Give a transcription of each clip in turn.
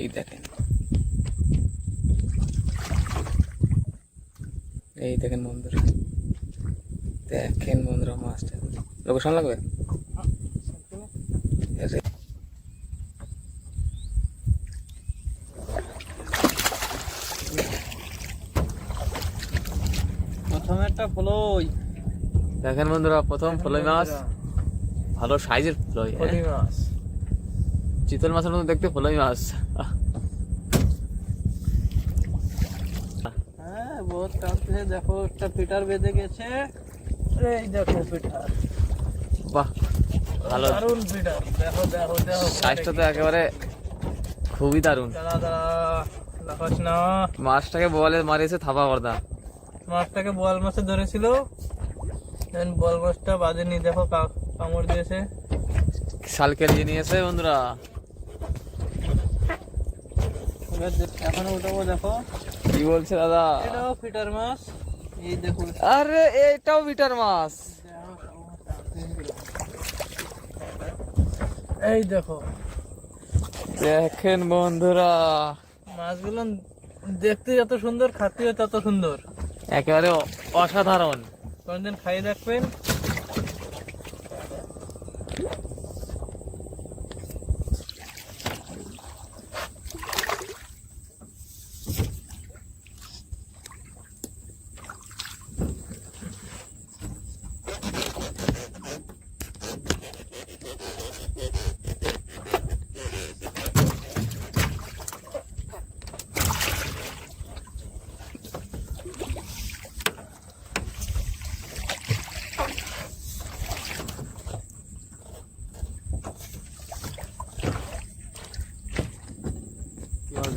এই দেখেন, এই দেখেন বন্ধুরা, দেখেন বন্ধুরা মাছটা। লোকেশন লাগবে? প্রথমে একটা ফলই দেখেন বন্ধুরা, প্রথম ফলই মাছ, ভালো সাইজের ফলই। ফলই মাছ, চিতল মাছের মতো দেখতে ফলই মাছ। হ্যাঁ বহুত টানছে। দেখো একটা পিটার বেঁধে গেছে, এই দেখো পিটার, বাহ ভালো দারুন পিটার। দেখো দেখো দেখো সাইজটা তো একেবারে খুবই দারুণ। দাঁড়া দাঁড়া, লাফাস না। মাছটাকে বলে মারিয়েছে থাপা বর্দা। মাছটাকে বোয়াল মাছে ধরেছিল, বোয়াল মাছটা বাঁধেনি, দেখো কামড় দিয়েছে। শাল কেলিয়ে নিয়েছে বন্ধুরা। এখনো উঠাবো, দেখো কি বলছে দাদা? এটাও পিটার মাছ, এই দেখো। আরে এটাও বিটার মাছ। এই দেখো দেখেন বন্ধুরা, মাছগুলো দেখতে যত সুন্দর, খাতেও তত সুন্দর, একেবারে অসাধারণ। কোনদিন খাইয়ে দেখবেন।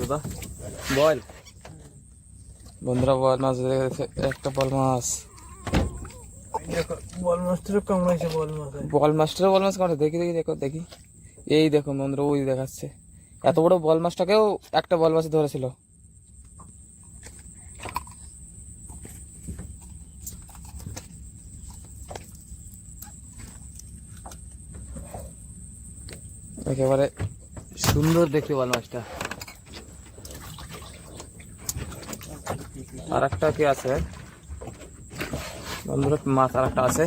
দাদা বল বন্ধুরা, বল মাছ দেখেছে, একটা বল মাছ। দেখো বল মাছটারও কামড়াইছে, বল মাছ। বল মাছটারও বল মাছ কামড়ে, দেখি দেখি দেখো দেখি। এই দেখো বন্ধুরা, ওই দেখাচ্ছে। এত বড় বল মাছটাকেও একটা বল মাছ ধরেছিল। একেবারে সুন্দর দেখতে বল মাছটা। আর একটা কি আছে বন্ধুরা, মাছ আর একটা আছে।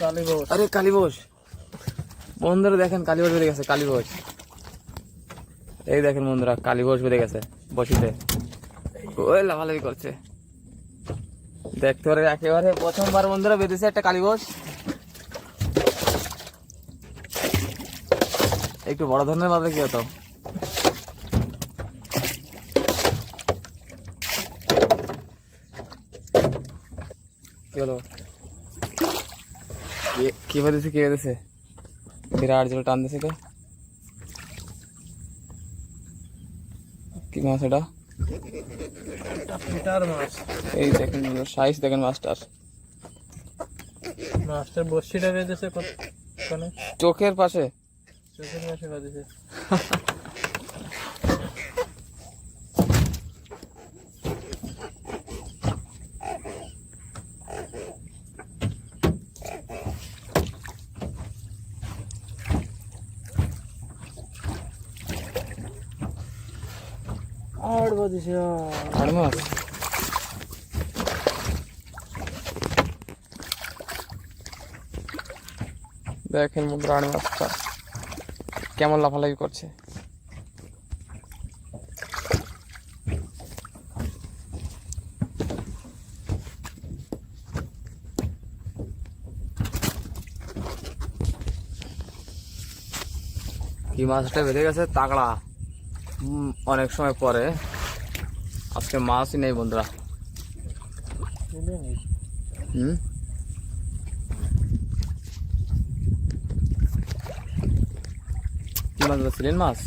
কালীবোস, আরে কালীবোস বন্ধুরা, দেখেন কালীবোস বেড়ে গেছে, কালীবোস। এই দেখেন বন্ধুরা, কালীবোস বেড়ে গেছে বসিতে, ওই লাফালাফি করছে। দেখতে পারে একেবারে প্রথমবার বন্ধুরা বেঁধেছে একটা কালীবোস। একটু বড় ধরনের মাছ কি হতো। কি হলো? কি বেঁধেছে, কি বেঁধেছে? বিরাট জোরে টান দিছে তো। কি মাছ এটা? পিটার মাছ। এই দেখেন সাইজ দেখেন মাছটার। মাছটার বড়শিটা বেঁধেছে কোনে? চোখের পাশে, চোখের পাশে বেঁধেছে। আর বেঁধেছে আর মাছ। দেখেন বন্ধুরা, আর মাছটা কেমন লাফালাফি করছে। কি মাছটা বেঁধে গেছে তাগড়া, অনেক সময় পরে। আজকে মাছই নেই বন্ধুরা। কি মাছ ধরছিলেন? মাছ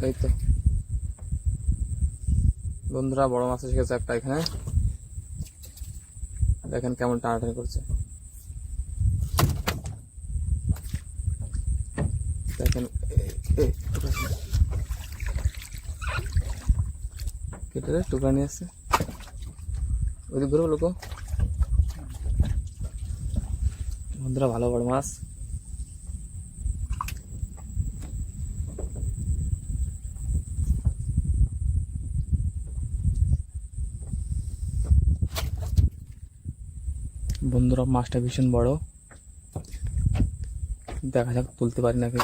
এই তো বন্ধুরা, বড় মাছ এসে গেছে একটা এখানে। দেখেন কেমন টানাটানি করছে। দেখেন কেটে টুকরা নিয়ে আসছে, ওইদিক ঘুরবো লোক। বন্ধুরা ভালো বড় মাছ। বন্ধুরা মাছটা ভীষণ বড়, দেখা যাক তুলতে পারি নাকি।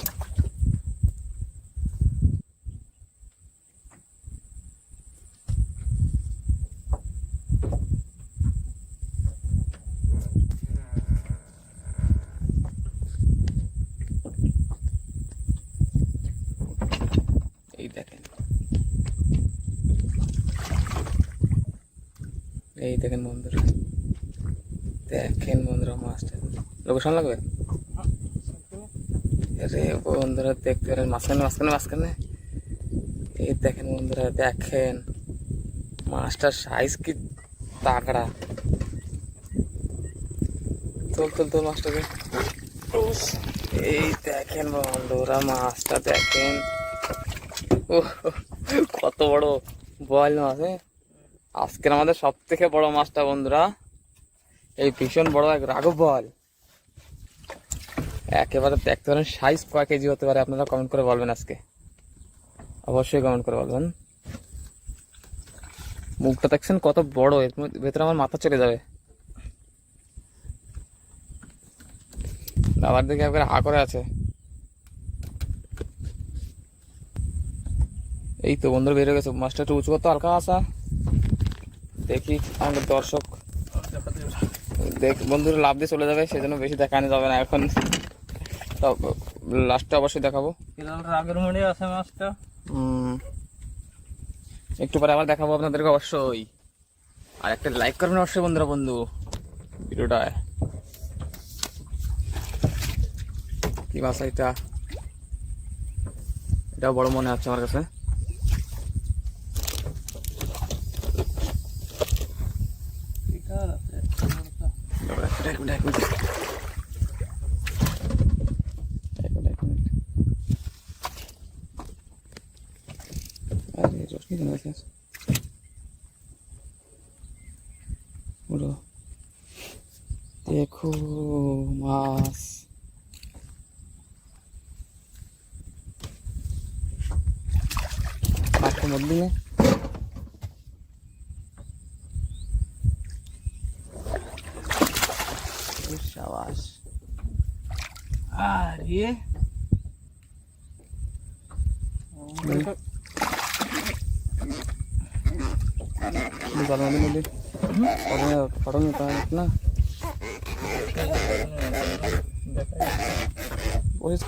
এই দেখেন, এই দেখেন বন্ধুরা, দেখেন বন্ধুরা মাছটা। লোকেশন লাগবে রে বন্ধুরা, দেখতে পারেন মাঝখানে মাঝখানে মাঝখানে। এই দেখেন বন্ধুরা, দেখেন মাছটার সাইজ কি তাগড়া। তোল তোল তোল মাছটাকে। এই দেখেন বন্ধুরা মাছটা দেখেন, কত বড় বোয়াল মাছ। আজকের আমাদের সব থেকে বড় মাছটা বন্ধুরা, এই ভীষণ বড় এক রাঘব বোয়াল। একেবারে দেখতে পারেন সাইজ কয় কেজি হতে পারে, আপনারা কমেন্ট করে বলবেন আজকে, অবশ্যই কমেন্ট করে বলবেন। মুখটা দেখছেন কত বড়, এর ভেতরে আমার মাথা চলে যাবে। আবার দেখে একবারে হা করে আছে। এই তো বন্ধুরা বেরিয়ে গেছে, মাছটা একটু উঁচু করতে হালকা আসা। দেখি আমাদের দর্শক দেখ বন্ধুরা লাভ দিয়ে চলে যাবে, সেজন্য বেশি দেখানো যাবে না এখন, লাস্টে অবশ্যই দেখাবো। রাগের মুড়ে আছে মাছটা। একটু পরে আবার দেখাবো আপনাদেরকে অবশ্যই। আর একটা লাইক করবেন অবশ্যই বন্ধুরা, বন্ধু ভিডিওটা। কি মাছ এটা? এটাও বড় মনে হচ্ছে আমার কাছে। দেখো মাছ, মাছটা মধ্যে সাবাস। আরে না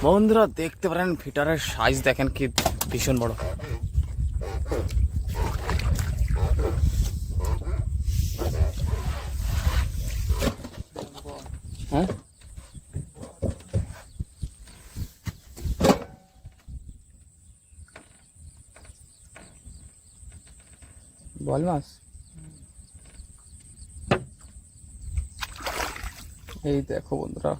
বন্ধুরা দেখতে পারেন ফিটারের সাইজ দেখেন কি ভীষণ বড়। হ্যাঁ বল মাছ। এই দেখো বন্ধুরা,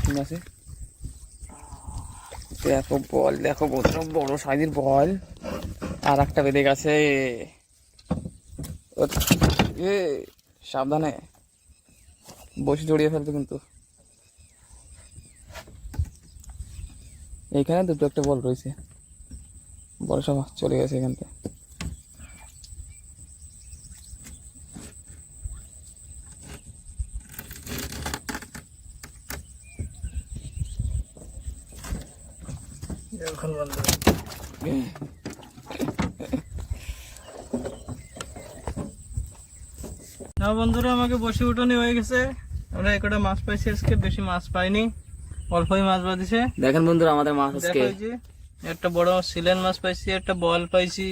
ঠিক আছে। দেখো বল, দেখো বন্ধুরা বড় সাইজের বল। আর একটা বেঁধে গেছে, সাবধানে বসে জড়িয়ে ফেলবে কিন্তু। এইখানে দুটো একটা বল রয়েছে, বল সব চলে গেছে এখান থেকে। এখন বন্ধুরা না বন্ধুরা, আমাকে বসে উঠানি হয়ে গেছে। আমরা একটা মাছ পাইছি আজকে, বেশি মাছ পাইনি, অল্পই মাছ বাঁধিছে। দেখেন বন্ধুরা আমাদের মাছ আজকে দেখো এই যে একটা বড় সিলেন মাছ পাইছি, একটা বল পাইছি,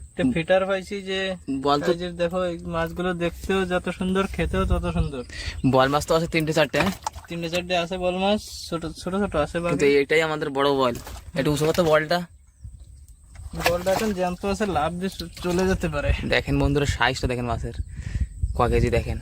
একটা ফিটার পাইছি। যে বল তো সাইজের দেখো, এই মাছগুলো দেখতেও যত সুন্দর, খেতেও তত সুন্দর। বল মাছ তো আছে 3-4টে, 3-4টে আছে বল মাছ, ছোট ছোট ছোট আছে। কিন্তু এটাই আমাদের বড় বল। একটু উঁচু করতে বলটা, বলটা এখন জ্যান্ত আছে, লাভ দিয়ে চলে যেতে পারে। দেখেন বন্ধুরা সাইজটা দেখেন মাছের, ক কেজি দেখেন।